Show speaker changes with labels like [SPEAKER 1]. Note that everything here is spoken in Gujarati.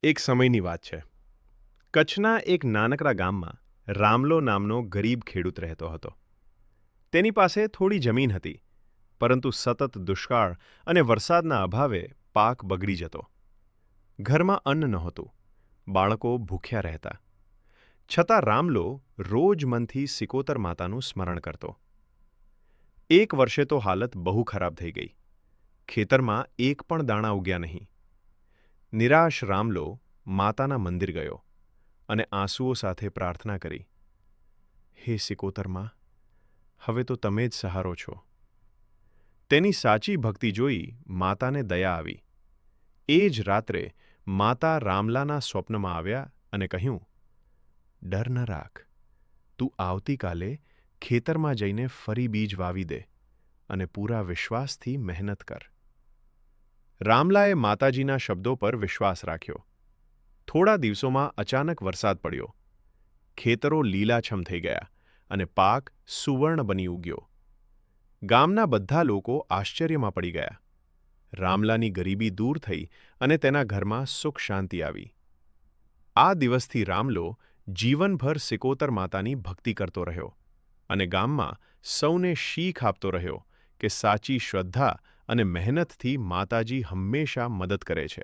[SPEAKER 1] એક સમયની વાત છે. કચ્છના એક નાનકડા ગામમાં રામલો નામનો ગરીબ ખેડૂત રહેતો હતો. તેની પાસે થોડી જમીન હતી, પરંતુ સતત દુષ્કાળ અને વરસાદના અભાવે પાક બગડી જતો. ઘરમાં અન્ન નહોતું, બાળકો ભૂખ્યા રહેતા. છતાં રામલો રોજ મનથી સિકોતર માતાનું સ્મરણ કરતો. એક વર્ષે તો હાલત બહુ ખરાબ થઈ ગઈ. ખેતરમાં એક પણ દાણા ઉગ્યા નહીં. નિરાશ રામલો માતાના મંદિર ગયો અને આંસુઓ સાથે પ્રાર્થના કરી, હે સિકોતરમાં, હવે તો તમે જ સહારો છો. તેની સાચી ભક્તિ જોઈ માતાને દયા આવી. એ જ રાત્રે માતા રામલાના સ્વપ્નમાં આવ્યા અને કહ્યું, ડર ન રાખ, તું આવતીકાલે ખેતરમાં જઈને ફરી બીજ વાવી દે અને પૂરા વિશ્વાસથી મહેનત કર. રામલાએ માતાજીના શબ્દો પર વિશ્વાસ રાખ્યો. થોડા દિવસોમાં અચાનક વરસાદ પડ્યો. ખેતરો લીલાછમ થઈ ગયા અને પાક સુવર્ણ બની ઉગ્યો. ગામના બધા લોકો આશ્ચર્યમાં પડી ગયા. રામલાની ગરીબી દૂર થઈ અને તેના ઘરમાં સુખ શાંતિ આવી. આ દિવસથી રામલો જીવનભર સિકોતર માતાની ભક્તિ કરતો રહ્યો અને ગામમાં સૌને શીખ આપતો રહ્યો કે સાચી શ્રદ્ધા અને મહેનતથી માતાજી હંમેશા મદદ કરે છે.